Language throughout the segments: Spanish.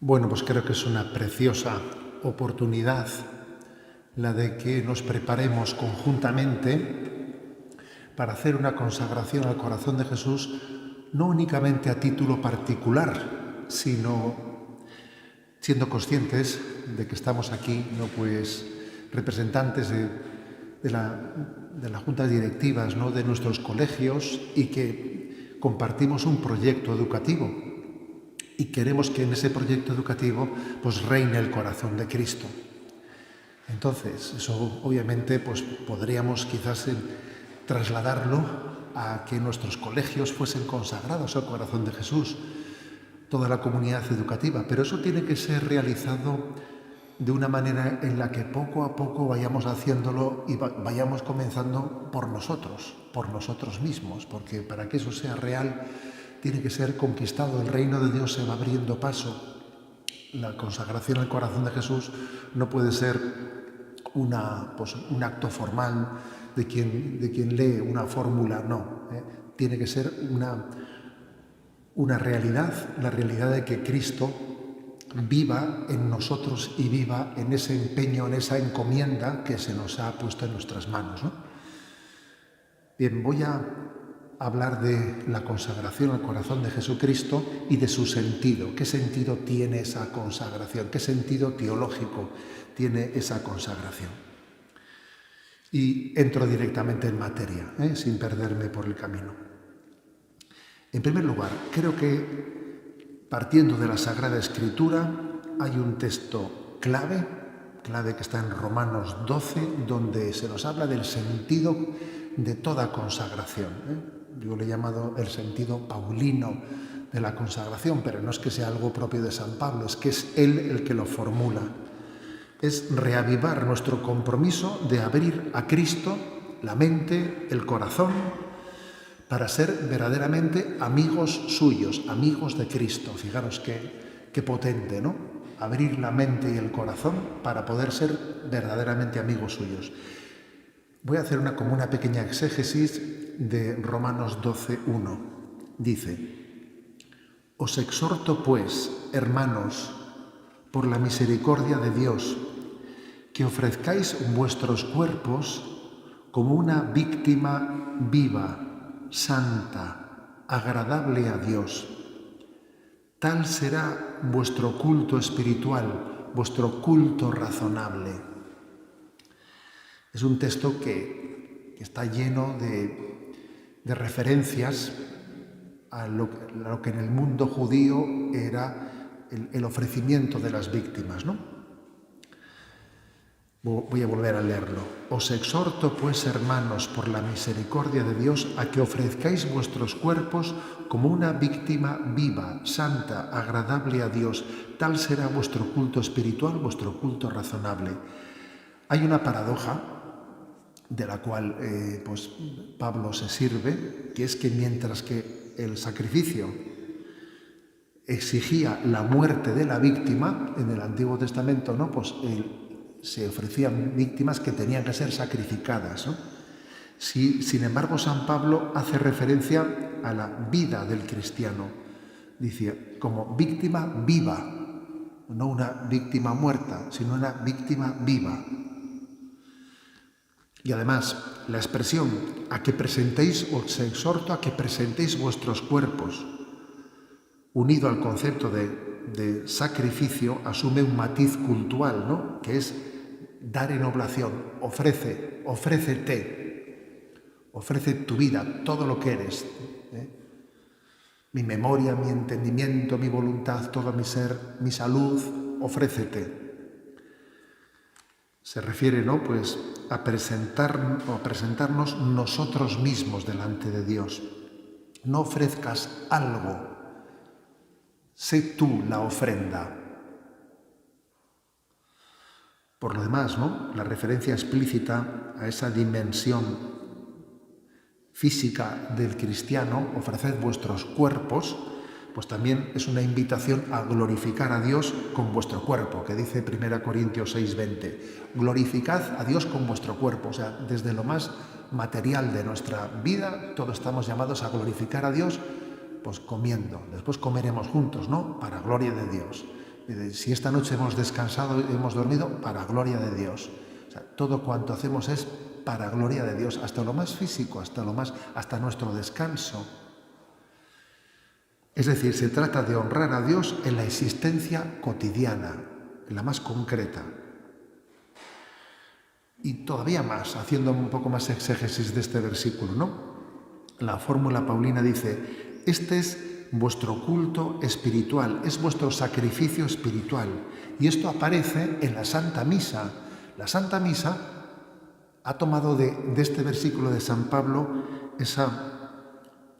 Bueno, pues creo que es una preciosa oportunidad la de que nos preparemos conjuntamente para hacer una consagración al corazón de Jesús, no únicamente a título particular, sino siendo conscientes de que estamos aquí, ¿no?, pues representantes de las juntas directivas, ¿no?, de nuestros colegios, y que compartimos un proyecto educativo y queremos que en ese proyecto educativo pues reine el corazón de Cristo. Entonces, eso obviamente pues podríamos quizás trasladarlo a que nuestros colegios fuesen consagrados al corazón de Jesús, toda la comunidad educativa, pero eso tiene que ser realizado de una manera en la que poco a poco vayamos haciéndolo y vayamos comenzando por nosotros mismos, porque para que eso sea real tiene que ser conquistado. El reino de Dios se va abriendo paso. La consagración al corazón de Jesús no puede ser un acto formal de quien lee una fórmula, no. Tiene que ser una realidad, la realidad de que Cristo viva en nosotros y viva en ese empeño, en esa encomienda que se nos ha puesto en nuestras manos, ¿no? Bien, voy a hablar de la consagración al corazón de Jesucristo y de su sentido. ¿Qué sentido tiene esa consagración? ¿Qué sentido teológico tiene esa consagración? Y entro directamente en materia, sin perderme por el camino. En primer lugar, creo que partiendo de la Sagrada Escritura hay un texto clave que está en Romanos 12, donde se nos habla del sentido de toda consagración. Yo le he llamado el sentido paulino de la consagración, pero no es que sea algo propio de San Pablo, es que es él el que lo formula. Es reavivar nuestro compromiso de abrir a Cristo la mente, el corazón, para ser verdaderamente amigos suyos, amigos de Cristo. Fijaros qué potente, ¿no? Abrir la mente y el corazón para poder ser verdaderamente amigos suyos. Voy a hacer una pequeña exégesis de Romanos 12:1. Dice: Os exhorto pues, hermanos, por la misericordia de Dios, que ofrezcáis vuestros cuerpos como una víctima viva, santa, agradable a Dios. Tal será vuestro culto espiritual, vuestro culto razonable. Es un texto que está lleno de referencias a lo que en el mundo judío era el ofrecimiento de las víctimas, ¿no? Voy a volver a leerlo. Os exhorto, pues, hermanos, por la misericordia de Dios, a que ofrezcáis vuestros cuerpos como una víctima viva, santa, agradable a Dios. Tal será vuestro culto espiritual, vuestro culto razonable. Hay una paradoja de la cual Pablo se sirve, que es que mientras que el sacrificio exigía la muerte de la víctima, en el Antiguo Testamento, ¿no?, se ofrecían víctimas que tenían que ser sacrificadas, ¿no? Sin embargo, San Pablo hace referencia a la vida del cristiano. Dice, como víctima viva, no una víctima muerta, sino una víctima viva. Y además, la expresión os exhorto a que presentéis vuestros cuerpos, unido al concepto de sacrificio, asume un matiz cultural, ¿no?, que es dar en oblación. Ofrece tu vida, todo lo que eres, mi memoria, mi entendimiento, mi voluntad, todo mi ser, mi salud, ofrécete. Se refiere, ¿no?, pues a presentarnos nosotros mismos delante de Dios. No ofrezcas algo, sé tú la ofrenda. Por lo demás, ¿no?, la referencia explícita a esa dimensión física del cristiano, ofreced vuestros cuerpos, pues también es una invitación a glorificar a Dios con vuestro cuerpo, que dice 1 Corintios 6:20. Glorificad a Dios con vuestro cuerpo. O sea, desde lo más material de nuestra vida, todos estamos llamados a glorificar a Dios, pues comiendo. Después comeremos juntos, ¿no?, para gloria de Dios. Si esta noche hemos descansado y hemos dormido, para gloria de Dios. O sea, todo cuanto hacemos es para gloria de Dios, hasta lo más físico, hasta nuestro descanso. Es decir, se trata de honrar a Dios en la existencia cotidiana, en la más concreta. Y todavía más, haciendo un poco más exégesis de este versículo, ¿no? La fórmula paulina dice: este es vuestro culto espiritual, es vuestro sacrificio espiritual. Y esto aparece en la Santa Misa. La Santa Misa ha tomado de este versículo de San Pablo esa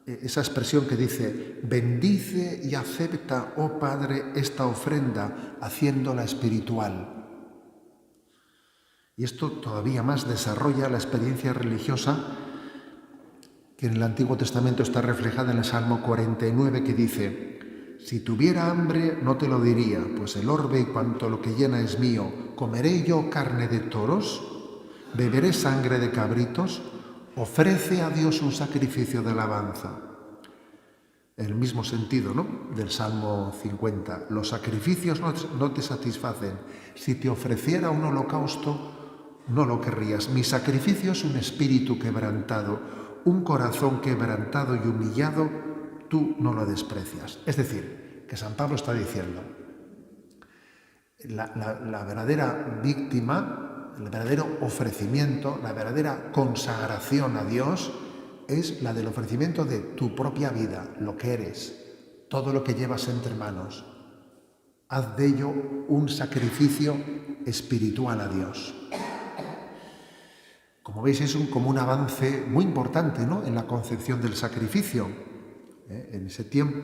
expresión que dice: bendice y acepta, oh Padre, esta ofrenda, haciéndola espiritual. Y esto todavía más desarrolla la experiencia religiosa que en el Antiguo Testamento está reflejada en el Salmo 49, que dice: si tuviera hambre no te lo diría, pues el orbe y cuanto lo que llena es mío. ¿Comeré yo carne de toros? ¿Beberé sangre de cabritos? Ofrece a Dios un sacrificio de alabanza. En el mismo sentido, ¿no?, del Salmo 50. Los sacrificios no te satisfacen. Si te ofreciera un holocausto, no lo querrías. Mi sacrificio es un espíritu quebrantado, un corazón quebrantado y humillado, tú no lo desprecias. Es decir, que San Pablo está diciendo: la verdadera víctima, el verdadero ofrecimiento, la verdadera consagración a Dios es la del ofrecimiento de tu propia vida, lo que eres, todo lo que llevas entre manos. Haz de ello un sacrificio espiritual a Dios. Como veis, es como un avance muy importante, ¿no?, en la concepción del sacrificio. En ese tiempo,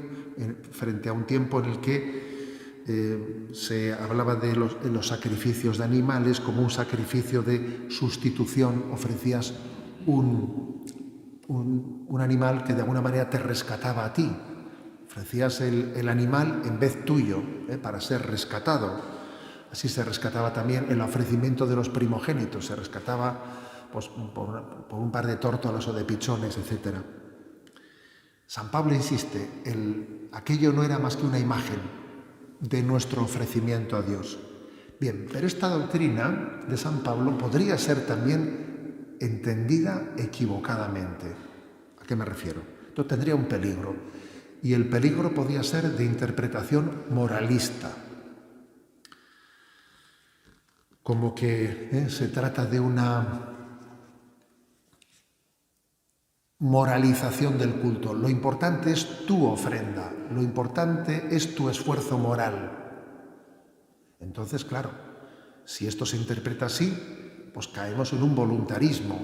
frente a un tiempo en el que se hablaba de los sacrificios de animales como un sacrificio de sustitución. Ofrecías un animal que de alguna manera te rescataba a ti. Ofrecías el animal en vez tuyo, para ser rescatado. Así se rescataba también el ofrecimiento de los primogénitos. Se rescataba pues, por un par de tórtolas o de pichones, etc. San Pablo insiste: aquello no era más que una imagen de nuestro ofrecimiento a Dios. Bien, pero esta doctrina de San Pablo podría ser también entendida equivocadamente. ¿A qué me refiero? Esto tendría un peligro, y el peligro podría ser de interpretación moralista, como que se trata de una moralización del culto. Lo importante es tu ofrenda, lo importante es tu esfuerzo moral. Entonces, claro, si esto se interpreta así, pues caemos en un voluntarismo.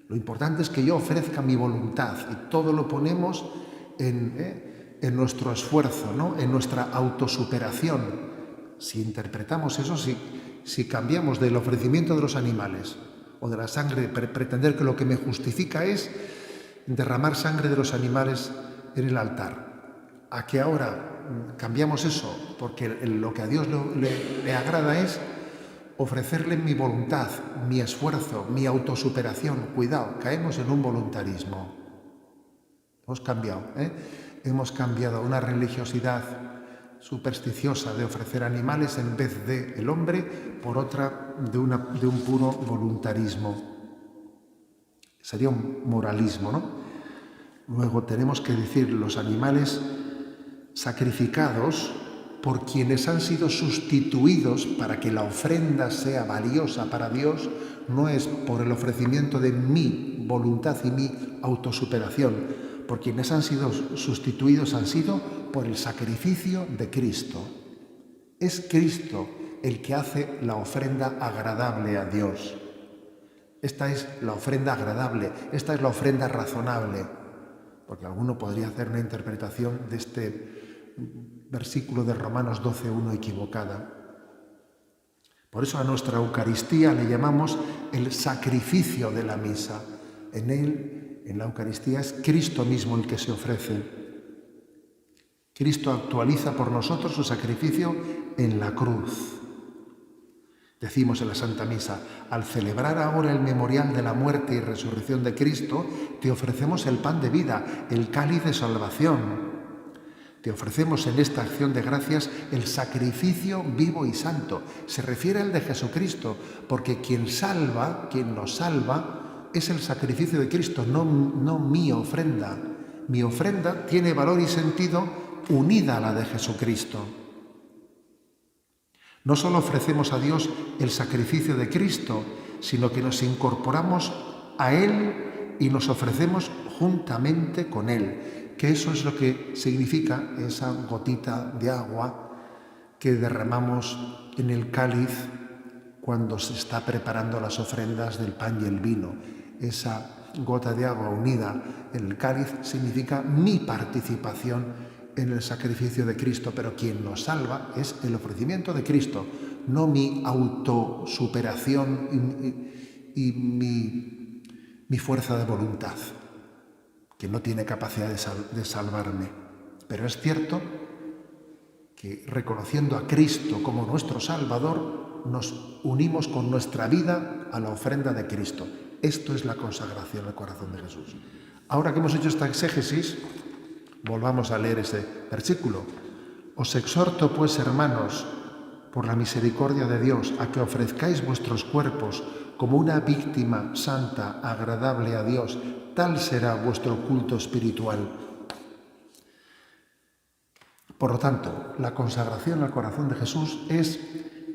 Lo importante es que yo ofrezca mi voluntad, y todo lo ponemos en nuestro esfuerzo, ¿no?, en nuestra autosuperación. Si interpretamos eso, si cambiamos del ofrecimiento de los animales o de la sangre, pretender que lo que me justifica es derramar sangre de los animales en el altar, a que ahora cambiamos eso porque lo que a Dios le agrada es ofrecerle mi voluntad, mi esfuerzo, mi autosuperación. Cuidado, caemos en un voluntarismo. Hemos cambiado una religiosidad supersticiosa de ofrecer animales en vez de el hombre por otra de un puro voluntarismo. Sería un moralismo, ¿no? Luego tenemos que decir: los animales sacrificados por quienes han sido sustituidos para que la ofrenda sea valiosa para Dios no es por el ofrecimiento de mi voluntad y mi autosuperación. Por quienes han sido sustituidos han sido por el sacrificio de Cristo. Es Cristo el que hace la ofrenda agradable a Dios. Esta es la ofrenda agradable, esta es la ofrenda razonable, porque alguno podría hacer una interpretación de este versículo de Romanos 12:1 equivocada. Por eso a nuestra Eucaristía le llamamos el sacrificio de la misa. En la Eucaristía es Cristo mismo el que se ofrece. Cristo actualiza por nosotros su sacrificio en la cruz. Decimos en la Santa Misa: al celebrar ahora el memorial de la muerte y resurrección de Cristo, te ofrecemos el pan de vida, el cáliz de salvación. Te ofrecemos en esta acción de gracias el sacrificio vivo y santo. Se refiere al de Jesucristo, porque quien salva, quien nos salva, es el sacrificio de Cristo, no mi ofrenda. Mi ofrenda tiene valor y sentido unida a la de Jesucristo. No solo ofrecemos a Dios el sacrificio de Cristo, sino que nos incorporamos a Él y nos ofrecemos juntamente con Él, que eso es lo que significa esa gotita de agua que derramamos en el cáliz cuando se está preparando las ofrendas del pan y el vino. Esa gota de agua unida en el cáliz significa mi participación en el sacrificio de Cristo, pero quien nos salva es el ofrecimiento de Cristo, no mi autosuperación y mi fuerza de voluntad, que no tiene capacidad de salvarme. Pero es cierto que reconociendo a Cristo como nuestro Salvador, nos unimos con nuestra vida a la ofrenda de Cristo. Esto es la consagración al corazón de Jesús. Ahora que hemos hecho esta exégesis, volvamos a leer ese versículo. Os exhorto, pues, hermanos, por la misericordia de Dios, a que ofrezcáis vuestros cuerpos como una víctima santa, agradable a Dios. Tal será vuestro culto espiritual. Por lo tanto, la consagración al corazón de Jesús es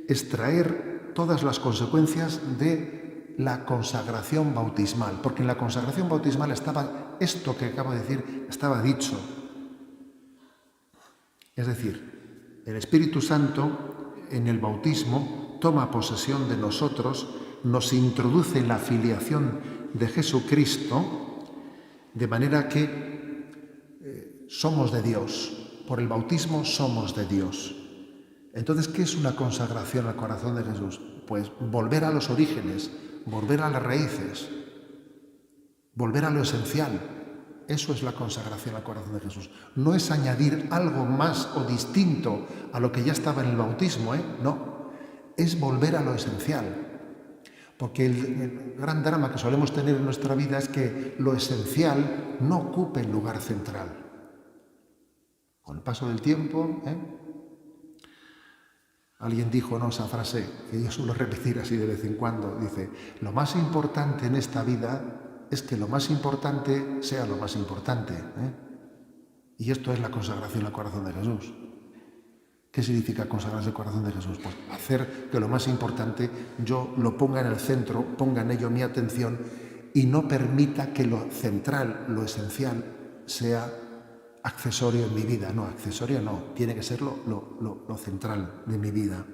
extraer todas las consecuencias de la consagración bautismal, porque en la consagración bautismal estaba esto que acabo de decir, estaba dicho. Es decir, el Espíritu Santo en el bautismo toma posesión de nosotros, nos introduce en la filiación de Jesucristo, de manera que somos de Dios. Por el bautismo somos de Dios. Entonces, ¿qué es una consagración al corazón de Jesús? Pues volver a los orígenes, volver a las raíces, volver a lo esencial. Eso es la consagración al corazón de Jesús. No es añadir algo más o distinto a lo que ya estaba en el bautismo, no. Es volver a lo esencial. Porque el gran drama que solemos tener en nuestra vida es que lo esencial no ocupe el lugar central. Con el paso del tiempo, alguien dijo, esa frase que yo suelo repetir así de vez en cuando, dice, lo más importante en esta vida es que lo más importante sea lo más importante. Y esto es la consagración al corazón de Jesús. ¿Qué significa consagrarse al corazón de Jesús? Pues hacer que lo más importante yo lo ponga en el centro, ponga en ello mi atención y no permita que lo central, lo esencial, sea accesorio en mi vida. No, accesorio no, tiene que ser lo central de mi vida.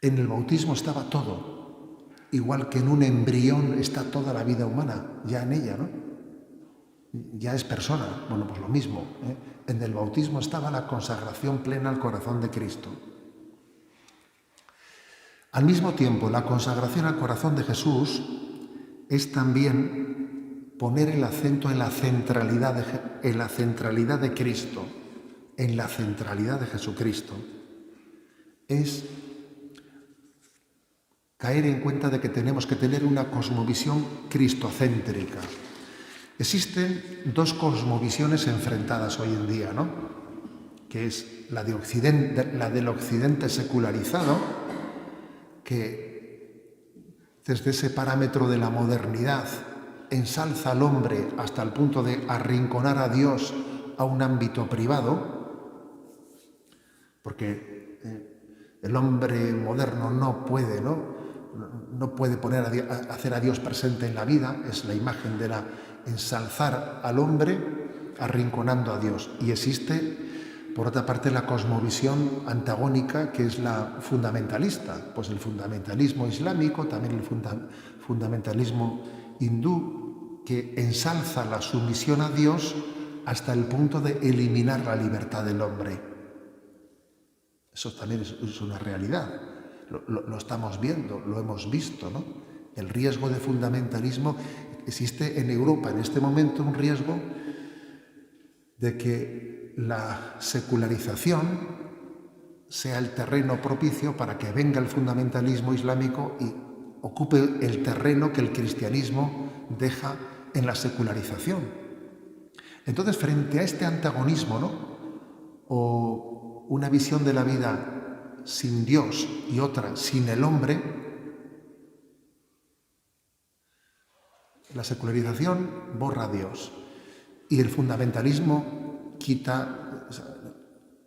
En el bautismo estaba todo, igual que en un embrión está toda la vida humana, ya en ella, ¿no? Ya es persona, bueno, pues lo mismo. En el bautismo estaba la consagración plena al corazón de Cristo. Al mismo tiempo, la consagración al corazón de Jesús es también poner el acento en la centralidad de Cristo, en la centralidad de Jesucristo. Es caer en cuenta de que tenemos que tener una cosmovisión cristocéntrica. Existen dos cosmovisiones enfrentadas hoy en día, ¿no? Que es la del occidente secularizado, que desde ese parámetro de la modernidad ensalza al hombre hasta el punto de arrinconar a Dios a un ámbito privado, porque el hombre moderno no puede hacer a Dios presente en la vida. Es la imagen de la ensalzar al hombre arrinconando a Dios. Y existe, por otra parte, la cosmovisión antagónica, que es la fundamentalista. Pues el fundamentalismo islámico, también el fundamentalismo hindú, que ensalza la sumisión a Dios hasta el punto de eliminar la libertad del hombre. Eso también es una realidad. Lo estamos viendo, lo hemos visto, ¿no? El riesgo de fundamentalismo. Existe en Europa en este momento un riesgo de que la secularización sea el terreno propicio para que venga el fundamentalismo islámico y ocupe el terreno que el cristianismo deja en la secularización. Entonces, frente a este antagonismo, ¿no? O una visión de la vida sin Dios y otra sin el hombre, la secularización borra a Dios y el fundamentalismo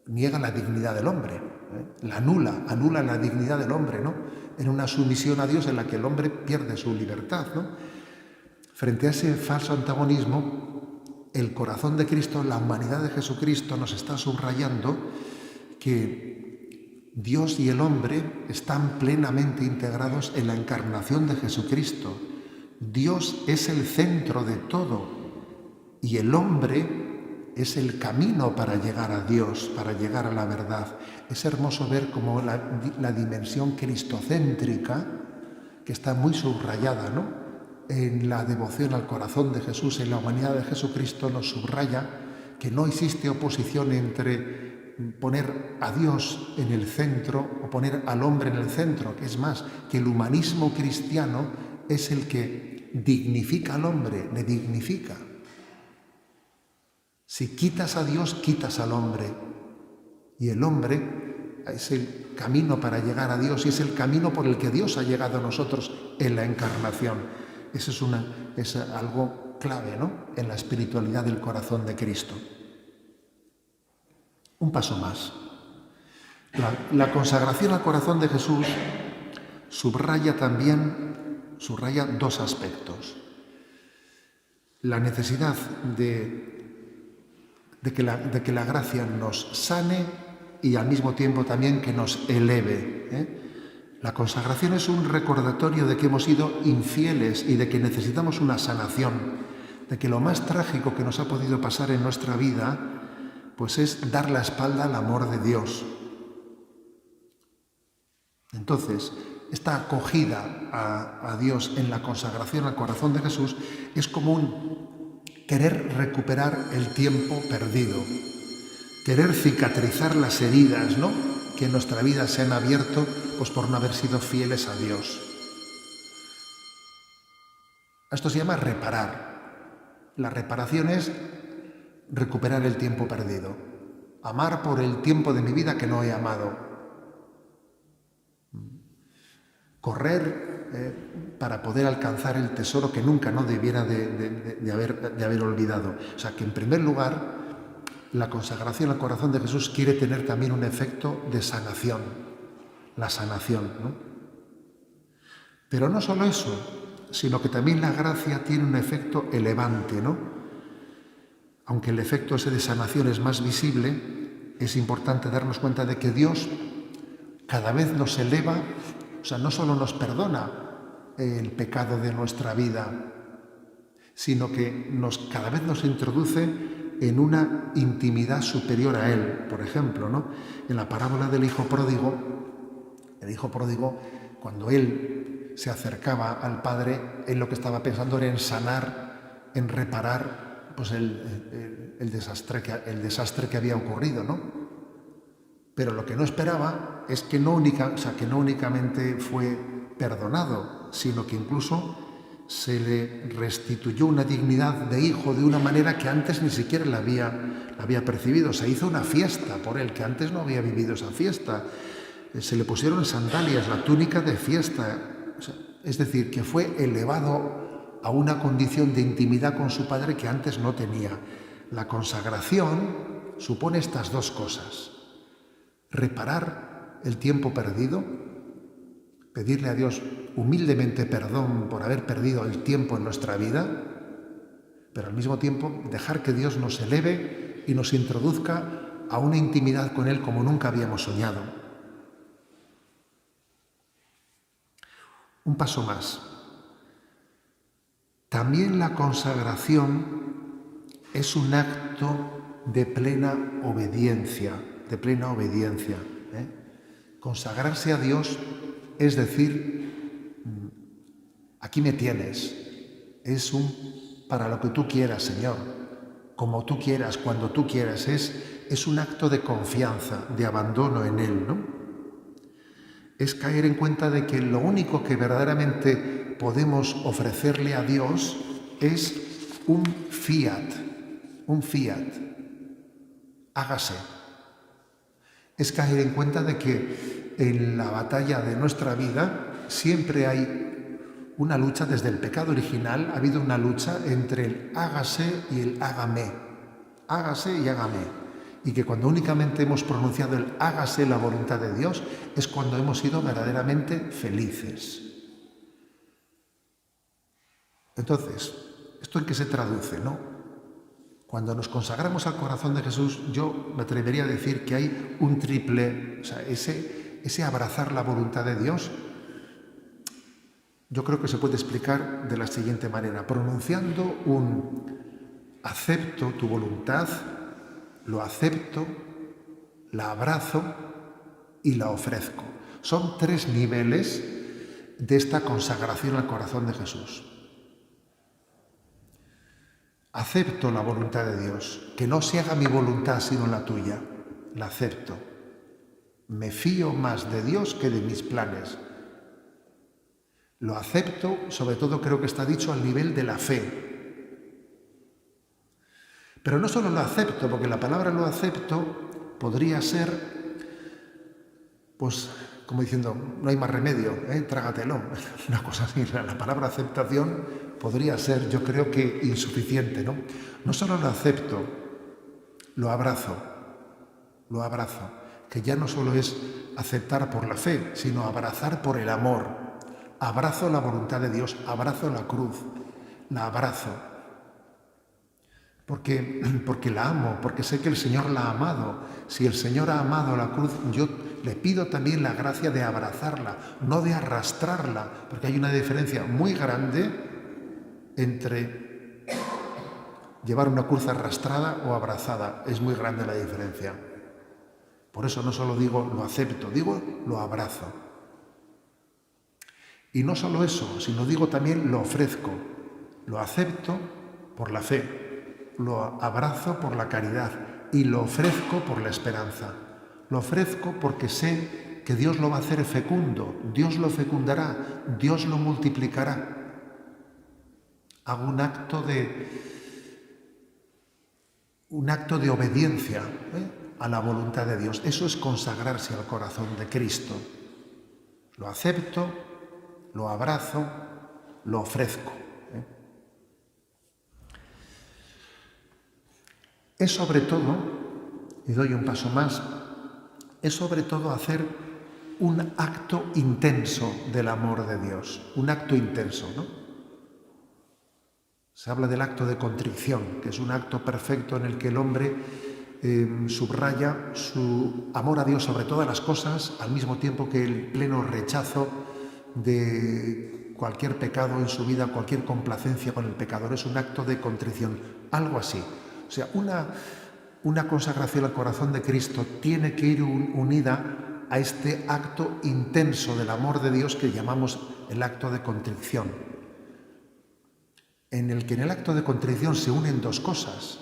niega la dignidad del hombre, la anula la dignidad del hombre, ¿no? En una sumisión a Dios en la que el hombre pierde su libertad, ¿no? Frente a ese falso antagonismo, el corazón de Cristo, la humanidad de Jesucristo nos está subrayando que Dios y el hombre están plenamente integrados en la encarnación de Jesucristo. Dios es el centro de todo y el hombre es el camino para llegar a Dios, para llegar a la verdad. Es hermoso ver cómo la dimensión cristocéntrica, que está muy subrayada, ¿no?, en la devoción al corazón de Jesús, en la humanidad de Jesucristo, nos subraya que no existe oposición entre poner a Dios en el centro o poner al hombre en el centro, que es más, que el humanismo cristiano es el que dignifica al hombre, le dignifica. Si quitas a Dios, quitas al hombre. Y el hombre es el camino para llegar a Dios y es el camino por el que Dios ha llegado a nosotros en la encarnación. Eso es algo clave, ¿no?, en la espiritualidad del corazón de Cristo. Un paso más. La consagración al corazón de Jesús subraya dos aspectos. La necesidad de que la gracia nos sane y al mismo tiempo también que nos eleve. La consagración es un recordatorio de que hemos sido infieles y de que necesitamos una sanación, de que lo más trágico que nos ha podido pasar en nuestra vida pues es dar la espalda al amor de Dios. Entonces, esta acogida a Dios en la consagración al corazón de Jesús es como un querer recuperar el tiempo perdido, querer cicatrizar las heridas, ¿no?, que en nuestra vida se han abierto pues por no haber sido fieles a Dios. Esto se llama reparar. La reparación es recuperar el tiempo perdido. Amar por el tiempo de mi vida que no he amado. Correr para poder alcanzar el tesoro que nunca no debiera de haber olvidado. O sea que en primer lugar, la consagración al corazón de Jesús quiere tener también un efecto de sanación, la sanación, ¿no? Pero no solo eso, sino que también la gracia tiene un efecto elevante, ¿no? Aunque el efecto ese de sanación es más visible, es importante darnos cuenta de que Dios cada vez nos eleva, o sea, no solo nos perdona el pecado de nuestra vida, sino que cada vez nos introduce en una intimidad superior a Él. Por ejemplo, ¿no?, en la parábola del hijo pródigo, cuando él se acercaba al Padre, él lo que estaba pensando era en sanar, en reparar pues el desastre que había ocurrido, ¿no? Pero lo que no esperaba es que no únicamente fue perdonado, sino que incluso se le restituyó una dignidad de hijo de una manera que antes ni siquiera la había percibido. Se hizo una fiesta por él, que antes no había vivido esa fiesta. Se le pusieron sandalias, la túnica de fiesta. Es decir, que fue elevado a una condición de intimidad con su padre que antes no tenía. La consagración supone estas dos cosas: reparar el tiempo perdido, pedirle a Dios humildemente perdón por haber perdido el tiempo en nuestra vida, pero al mismo tiempo dejar que Dios nos eleve y nos introduzca a una intimidad con Él como nunca habíamos soñado. Un paso más. También la consagración es un acto de plena obediencia, Consagrarse a Dios es decir, aquí me tienes, es para lo que tú quieras, Señor, como tú quieras, cuando tú quieras, es un acto de confianza, de abandono en Él, ¿no? Es caer en cuenta de que lo único que verdaderamente podemos ofrecerle a Dios es un fiat, un fiat, hágase. Es caer en cuenta de que en la batalla de nuestra vida siempre hay una lucha desde el pecado original, ha habido una lucha entre el hágase y el hágame. Hágase y hágame. Y que cuando únicamente hemos pronunciado el hágase la voluntad de Dios es cuando hemos sido verdaderamente felices. Entonces, ¿esto en qué se traduce, no? Cuando nos consagramos al corazón de Jesús, yo me atrevería a decir que hay un triple, o sea, ese abrazar la voluntad de Dios, yo creo que se puede explicar de la siguiente manera, pronunciando un acepto tu voluntad, lo acepto, la abrazo y la ofrezco. Son 3 niveles de esta consagración al corazón de Jesús. Acepto la voluntad de Dios, que no se haga mi voluntad sino la tuya. La acepto. Me fío más de Dios que de mis planes. Lo acepto, sobre todo creo que está dicho al nivel de la fe. Pero no solo lo acepto, porque la palabra lo acepto podría ser, pues, como diciendo, no hay más remedio, trágatelo. Una cosa así, la palabra aceptación podría ser, yo creo que insuficiente, ¿no? No solo lo acepto, lo abrazo, que ya no solo es aceptar por la fe, sino abrazar por el amor. Abrazo la voluntad de Dios, abrazo la cruz, la abrazo. Porque la amo, porque sé que el Señor la ha amado. Si el Señor ha amado la cruz, yo le pido también la gracia de abrazarla, no de arrastrarla, porque hay una diferencia muy grande entre llevar una cruz arrastrada o abrazada. Es muy grande la diferencia. Por eso no solo digo lo acepto, digo lo abrazo. Y no solo eso, sino digo también lo ofrezco. Lo acepto por la fe. Lo abrazo por la caridad y lo ofrezco por la esperanza. Lo ofrezco porque sé que Dios lo va a hacer fecundo, Dios lo fecundará, Dios lo multiplicará. Hago un acto de obediencia a la voluntad de Dios. Eso es consagrarse al corazón de Cristo. Lo acepto, lo abrazo, lo ofrezco. Es sobre todo, y doy un paso más, es sobre todo hacer un acto intenso del amor de Dios, un acto intenso, ¿no? Se habla del acto de contrición, que es un acto perfecto en el que el hombre subraya su amor a Dios sobre todas las cosas, al mismo tiempo que el pleno rechazo de cualquier pecado en su vida, cualquier complacencia con el pecador. Es un acto de contrición, algo así. O sea, una consagración al corazón de Cristo tiene que ir unida a este acto intenso del amor de Dios que llamamos el acto de contrición, en el que en el acto de contrición se unen 2 cosas.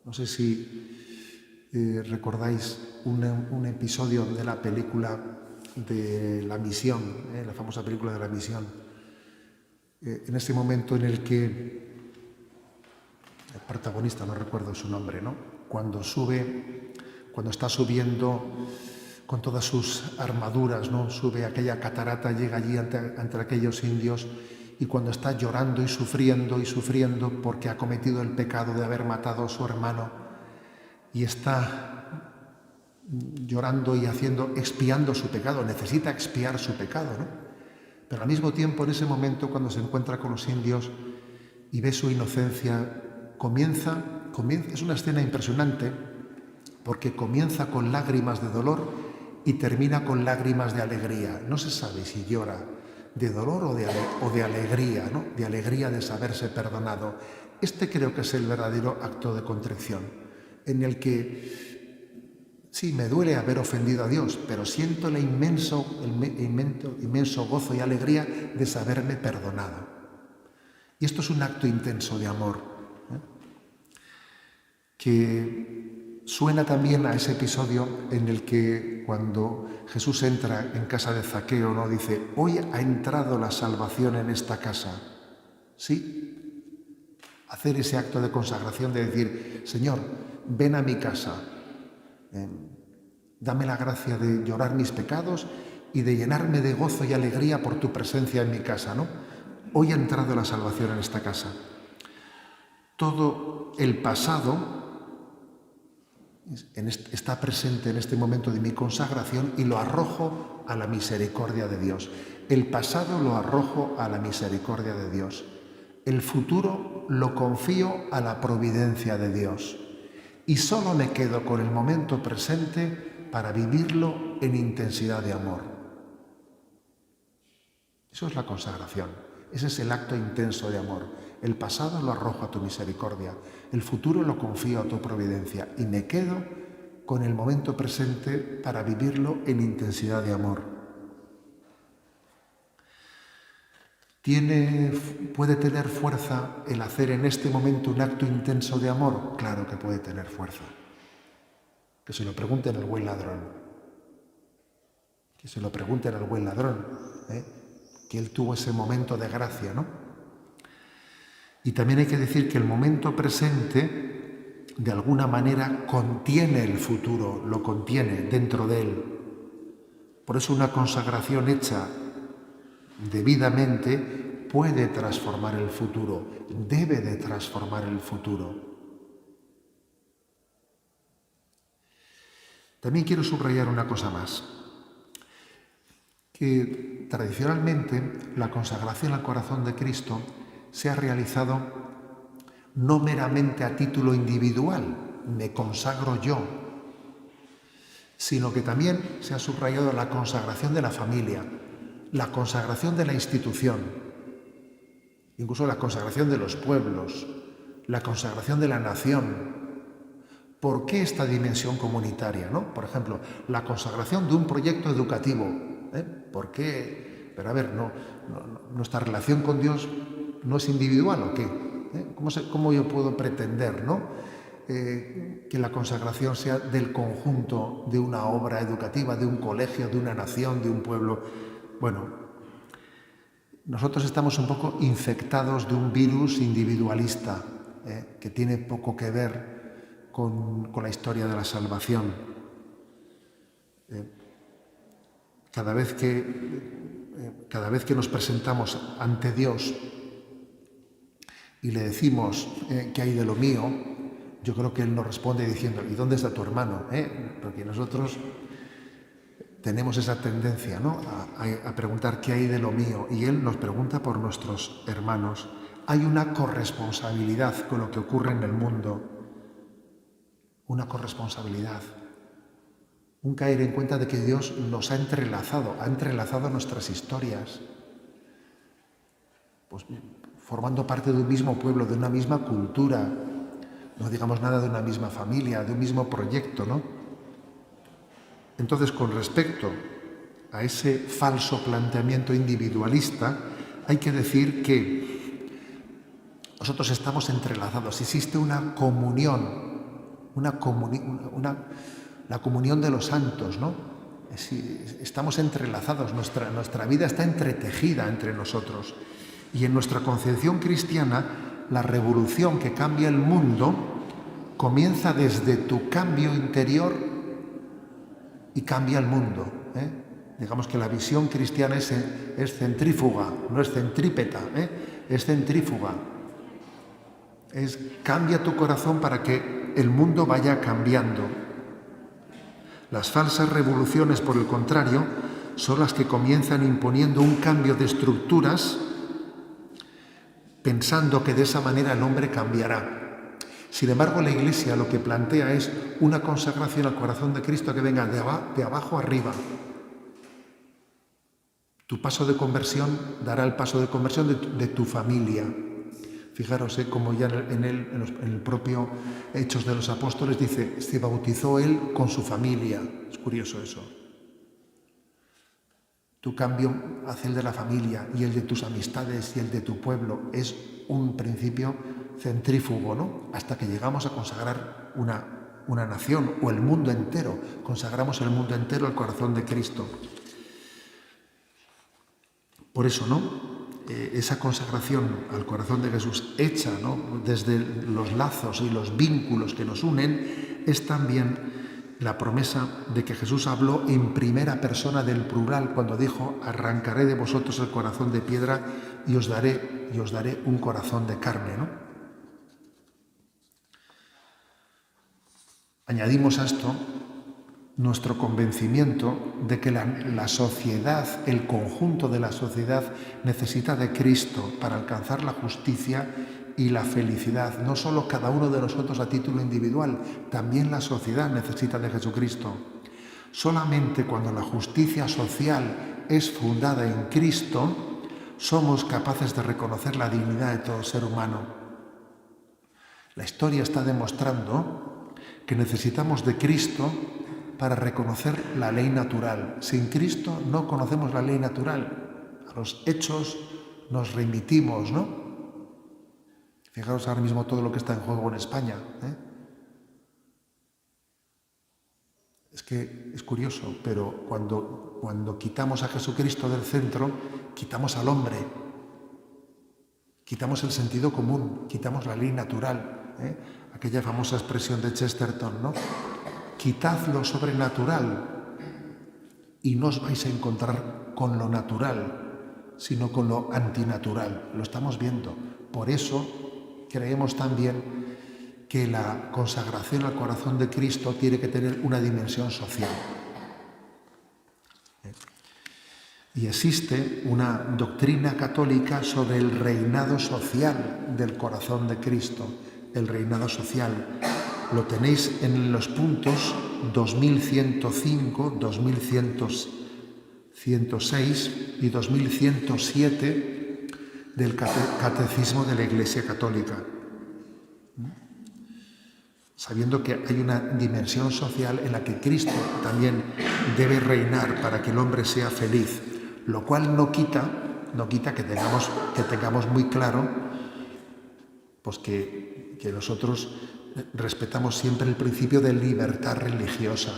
No sé si recordáis un episodio de la película de La Misión, la famosa película de La Misión, en ese momento en el que el protagonista, no recuerdo su nombre, ¿no? Cuando está subiendo con todas sus armaduras, ¿no? Sube aquella catarata, llega allí ante aquellos indios y cuando está llorando y sufriendo porque ha cometido el pecado de haber matado a su hermano y está llorando y expiando su pecado, necesita expiar su pecado, ¿no? Pero al mismo tiempo, en ese momento, cuando se encuentra con los indios y ve su inocencia, es una escena impresionante porque comienza con lágrimas de dolor y termina con lágrimas de alegría. No se sabe si llora de dolor o de alegría, ¿no? De alegría de saberse perdonado. Este creo que es el verdadero acto de contrición, en el que sí, me duele haber ofendido a Dios, pero siento el inmenso gozo y alegría de saberme perdonado. Y esto es un acto intenso de amor, que suena también a ese episodio en el que cuando Jesús entra en casa de Zaqueo, ¿no? Dice, hoy ha entrado la salvación en esta casa. Sí, hacer ese acto de consagración, de decir, Señor, ven a mi casa, dame la gracia de llorar mis pecados y de llenarme de gozo y alegría por tu presencia en mi casa, ¿no? Hoy ha entrado la salvación en esta casa. Todo el pasado está presente en este momento de mi consagración y lo arrojo a la misericordia de Dios. El pasado lo arrojo a la misericordia de Dios. El futuro lo confío a la providencia de Dios. Y solo me quedo con el momento presente para vivirlo en intensidad de amor. Eso es la consagración. Ese es el acto intenso de amor. El pasado lo arrojo a tu misericordia, el futuro lo confío a tu providencia y me quedo con el momento presente para vivirlo en intensidad de amor. ¿Puede tener fuerza el hacer en este momento un acto intenso de amor? Claro que puede tener fuerza. Que se lo pregunten al buen ladrón. Que se lo pregunten al buen ladrón, que él tuvo ese momento de gracia, ¿no? Y también hay que decir que el momento presente, de alguna manera, contiene el futuro, lo contiene dentro de él. Por eso una consagración hecha debidamente puede transformar el futuro, debe de transformar el futuro. También quiero subrayar una cosa más, que tradicionalmente la consagración al corazón de Cristo se ha realizado no meramente a título individual, me consagro yo, sino que también se ha subrayado la consagración de la familia, la consagración de la institución, incluso la consagración de los pueblos, la consagración de la nación. ¿Por qué esta dimensión comunitaria, no? Por ejemplo, la consagración de un proyecto educativo. ¿Por qué? Pero a ver, nuestra relación con Dios no es individual, ¿o qué? ¿Cómo yo puedo pretender, ¿no? Que la consagración sea del conjunto de una obra educativa, de un colegio, de una nación, de un pueblo? Bueno, nosotros estamos un poco infectados de un virus individualista, que tiene poco que ver con la historia de la salvación. Cada vez que nos presentamos ante Dios y le decimos ¿qué hay de lo mío?, yo creo que Él nos responde diciendo, ¿y dónde está tu hermano? Porque nosotros tenemos esa tendencia, ¿no?, a preguntar ¿qué hay de lo mío? Y Él nos pregunta por nuestros hermanos. Hay una corresponsabilidad con lo que ocurre en el mundo, una corresponsabilidad, un caer en cuenta de que Dios nos ha entrelazado nuestras historias, pues formando parte de un mismo pueblo, de una misma cultura, no digamos nada de una misma familia, de un mismo proyecto, ¿no? Entonces, con respecto a ese falso planteamiento individualista, hay que decir que nosotros estamos entrelazados, existe una comunión, la comunión de los santos, ¿no? Estamos entrelazados, nuestra vida está entretejida entre nosotros. Y en nuestra concepción cristiana, la revolución que cambia el mundo comienza desde tu cambio interior y cambia el mundo. Digamos que la visión cristiana es centrífuga, no es centrípeta, es centrífuga. Cambia tu corazón para que el mundo vaya cambiando. Las falsas revoluciones, por el contrario, son las que comienzan imponiendo un cambio de estructuras, pensando que de esa manera el hombre cambiará. Sin embargo, la Iglesia lo que plantea es una consagración al corazón de Cristo que venga de abajo arriba. Tu paso de conversión dará el paso de conversión de tu familia. Fijaros, como ya en el propio Hechos de los Apóstoles dice, se bautizó él con su familia. Es curioso eso. Tu cambio hacia el de la familia y el de tus amistades y el de tu pueblo es un principio centrífugo, ¿no? Hasta que llegamos a consagrar una nación o el mundo entero. Consagramos el mundo entero al corazón de Cristo. Por eso, ¿no? esa consagración al corazón de Jesús hecha, ¿no?, desde los lazos y los vínculos que nos unen, es también la promesa de que Jesús habló en primera persona del plural cuando dijo: arrancaré de vosotros el corazón de piedra y os daré un corazón de carne, ¿no? Añadimos a esto nuestro convencimiento de que la sociedad, el conjunto de la sociedad, necesita de Cristo para alcanzar la justicia y la felicidad. No solo cada uno de nosotros a título individual, también la sociedad necesita de Jesucristo. Solamente cuando la justicia social es fundada en Cristo, somos capaces de reconocer la dignidad de todo ser humano. La historia está demostrando que necesitamos de Cristo para reconocer la ley natural. Sin Cristo no conocemos la ley natural. A los hechos nos remitimos, ¿no? Fijaros ahora mismo todo lo que está en juego en España, ¿eh? Es que es curioso, pero cuando quitamos a Jesucristo del centro, quitamos al hombre, quitamos el sentido común, quitamos la ley natural, ¿eh? Aquella famosa expresión de Chesterton, ¿no? Quitad lo sobrenatural y no os vais a encontrar con lo natural, sino con lo antinatural. Lo estamos viendo. Por eso creemos también que la consagración al corazón de Cristo tiene que tener una dimensión social. Y existe una doctrina católica sobre el reinado social del corazón de Cristo, el reinado social. Lo tenéis en los puntos 2105, 2106 y 2107 del Catecismo de la Iglesia Católica. Sabiendo que hay una dimensión social en la que Cristo también debe reinar para que el hombre sea feliz, lo cual no quita que tengamos muy claro pues que nosotros respetamos siempre el principio de libertad religiosa,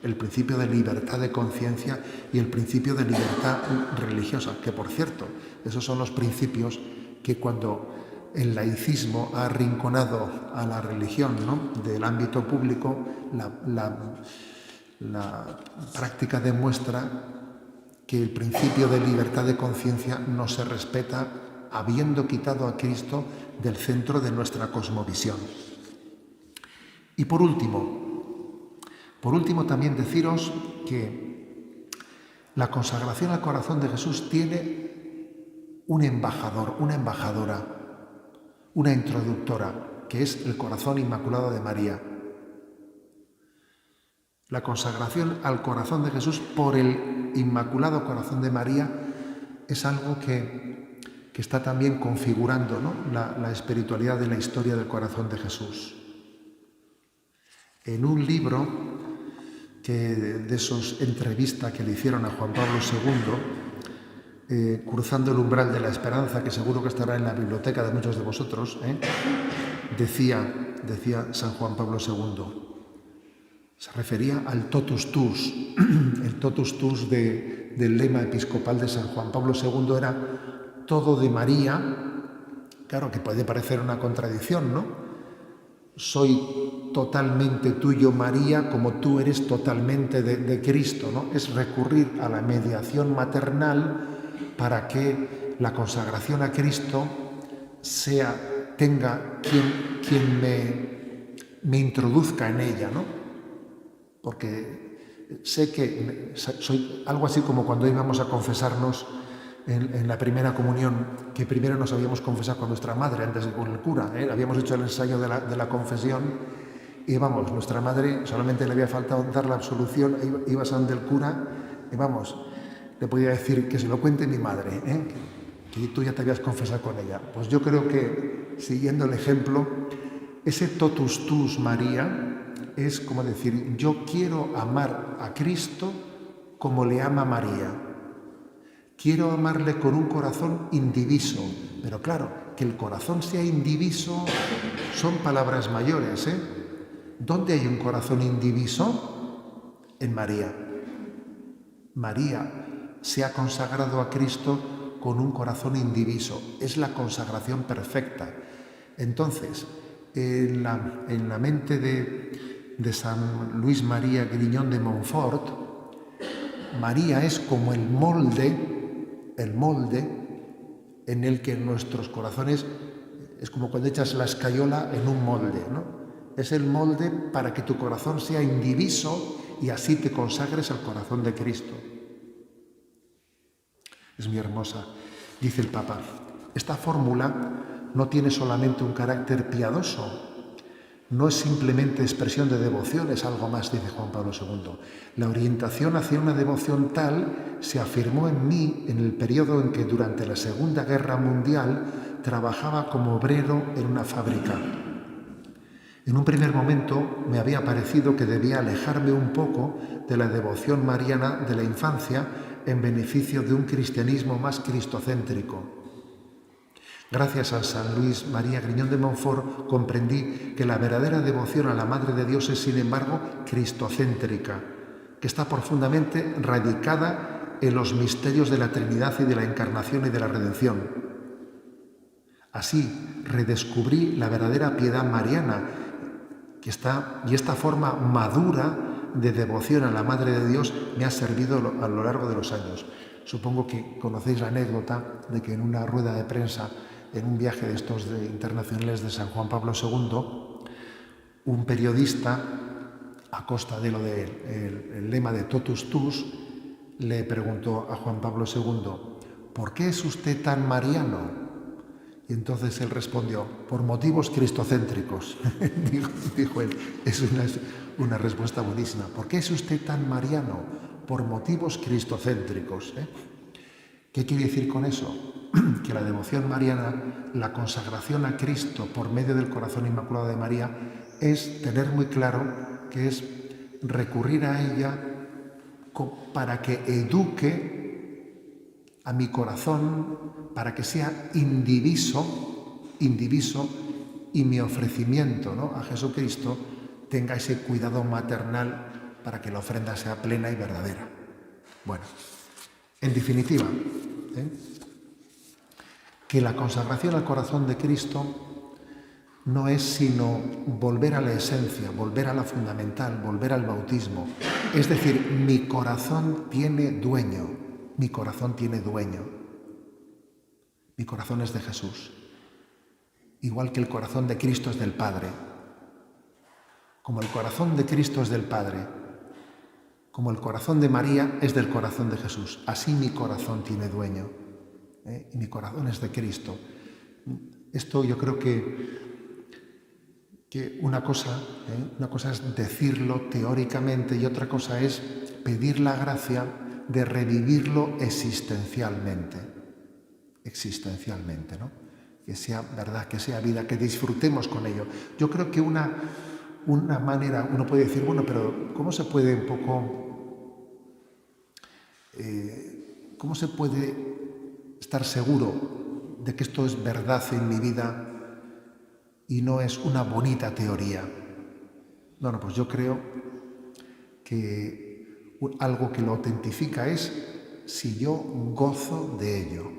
el principio de libertad de conciencia y el principio de libertad religiosa, que por cierto, esos son los principios que cuando el laicismo ha arrinconado a la religión, ¿no?, del ámbito público, la práctica demuestra que el principio de libertad de conciencia no se respeta habiendo quitado a Cristo del centro de nuestra cosmovisión. Y por último también deciros que la consagración al corazón de Jesús tiene un embajador, una embajadora, una introductora, que es el corazón inmaculado de María. La consagración al corazón de Jesús por el inmaculado corazón de María es algo que está también configurando, ¿no?, la espiritualidad de la historia del corazón de Jesús. En un libro de esos entrevistas que le hicieron a Juan Pablo II, Cruzando el umbral de la esperanza, que seguro que estará en la biblioteca de muchos de vosotros, decía San Juan Pablo II, se refería al totus tuus. El totus tuus del lema episcopal de San Juan Pablo II era todo de María. Claro que puede parecer una contradicción, ¿no? Soy totalmente tuyo, María, como tú eres totalmente de Cristo, ¿no? Es recurrir a la mediación maternal para que la consagración a Cristo tenga quien me introduzca en ella, ¿no? Porque sé que soy algo así como cuando íbamos a confesarnos en la primera comunión, que primero nos habíamos confesado con nuestra madre antes de con el cura, ¿eh? Habíamos hecho el ensayo de la confesión y vamos, nuestra madre solamente le había faltado dar la absolución, ibas ante el cura y vamos, le podía decir que se lo cuente mi madre, que tú ya te habías confesado con ella. Pues yo creo que, siguiendo el ejemplo, ese totus tuus María es como decir, yo quiero amar a Cristo como le ama María. Quiero amarle con un corazón indiviso, pero claro, que el corazón sea indiviso son palabras mayores, ¿eh? ¿Dónde hay un corazón indiviso? En María. María se ha consagrado a Cristo con un corazón indiviso. Es la consagración perfecta. Entonces, en la mente de San Luis María Grignon de Montfort, María es como el molde en el que nuestros corazones, es como cuando echas la escayola en un molde, ¿no? Es el molde para que tu corazón sea indiviso y así te consagres al corazón de Cristo. Es muy hermosa. Dice el Papa, esta fórmula no tiene solamente un carácter piadoso, no es simplemente expresión de devoción, es algo más, dice Juan Pablo II. La orientación hacia una devoción tal se afirmó en mí en el periodo en que durante la Segunda Guerra Mundial trabajaba como obrero en una fábrica. En un primer momento me había parecido que debía alejarme un poco de la devoción mariana de la infancia en beneficio de un cristianismo más cristocéntrico. Gracias a San Luis María Grignon de Montfort comprendí que la verdadera devoción a la Madre de Dios es, sin embargo, cristocéntrica, que está profundamente radicada en los misterios de la Trinidad y de la Encarnación y de la Redención. Así, redescubrí la verdadera piedad mariana, y esta forma madura de devoción a la Madre de Dios me ha servido a lo largo de los años. Supongo que conocéis la anécdota de que en una rueda de prensa, en un viaje de estos internacionales de San Juan Pablo II, un periodista, a costa de lo del lema de totus tus, le preguntó a Juan Pablo II, ¿por qué es usted tan mariano? Y entonces él respondió, por motivos cristocéntricos. dijo él, es una respuesta buenísima. ¿Por qué es usted tan mariano? Por motivos cristocéntricos. ¿Qué quiere decir con eso? Que la devoción mariana, la consagración a Cristo por medio del corazón inmaculado de María, es tener muy claro que es recurrir a ella para que eduque a mi corazón, para que sea indiviso y mi ofrecimiento, ¿no?, a Jesucristo tenga ese cuidado maternal para que la ofrenda sea plena y verdadera. Bueno, en definitiva, que la consagración al corazón de Cristo no es sino volver a la esencia, volver a la fundamental, volver al bautismo. Es decir, mi corazón tiene dueño. Mi corazón tiene dueño. Mi corazón es de Jesús. Igual que el corazón de Cristo es del Padre. Como el corazón de Cristo es del Padre, como el corazón de María es del corazón de Jesús, así mi corazón tiene dueño. Y mi corazón es de Cristo. Esto yo creo que una cosa es decirlo teóricamente y otra cosa es pedir la gracia de revivirlo existencialmente, ¿no? Que sea verdad, que sea vida, que disfrutemos con ello. Yo creo que una manera, uno puede decir, bueno, pero ¿cómo se puede un poco, cómo se puede estar seguro de que esto es verdad en mi vida y no es una bonita teoría? Bueno, pues yo creo que algo que lo autentifica es si yo gozo de ello,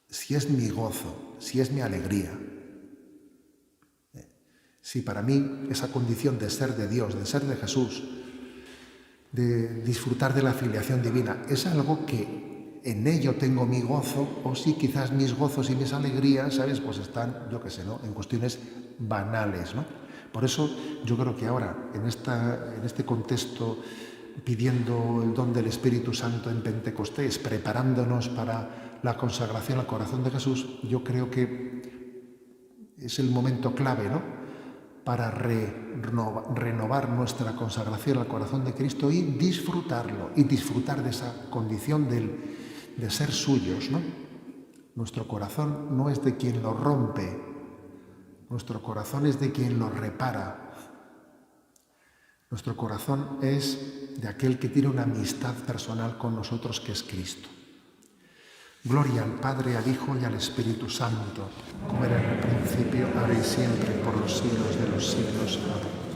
si es mi gozo, si es mi alegría. Si para mí esa condición de ser de Dios, de ser de Jesús, de disfrutar de la filiación divina, es algo que en ello tengo mi gozo, o si quizás mis gozos y mis alegrías, ¿sabes?, pues están, yo qué sé, ¿no?, en cuestiones banales, ¿no? Por eso yo creo que ahora, en este contexto, pidiendo el don del Espíritu Santo en Pentecostés, preparándonos para la consagración al corazón de Jesús, yo creo que es el momento clave, ¿no?, para renovar nuestra consagración al corazón de Cristo y disfrutarlo, y disfrutar de esa condición de ser suyos, ¿no? Nuestro corazón no es de quien lo rompe, nuestro corazón es de quien lo repara. Nuestro corazón es de aquel que tiene una amistad personal con nosotros, que es Cristo. Gloria al Padre, al Hijo y al Espíritu Santo, como era en el principio, ahora y siempre, por los siglos de los siglos. Amén.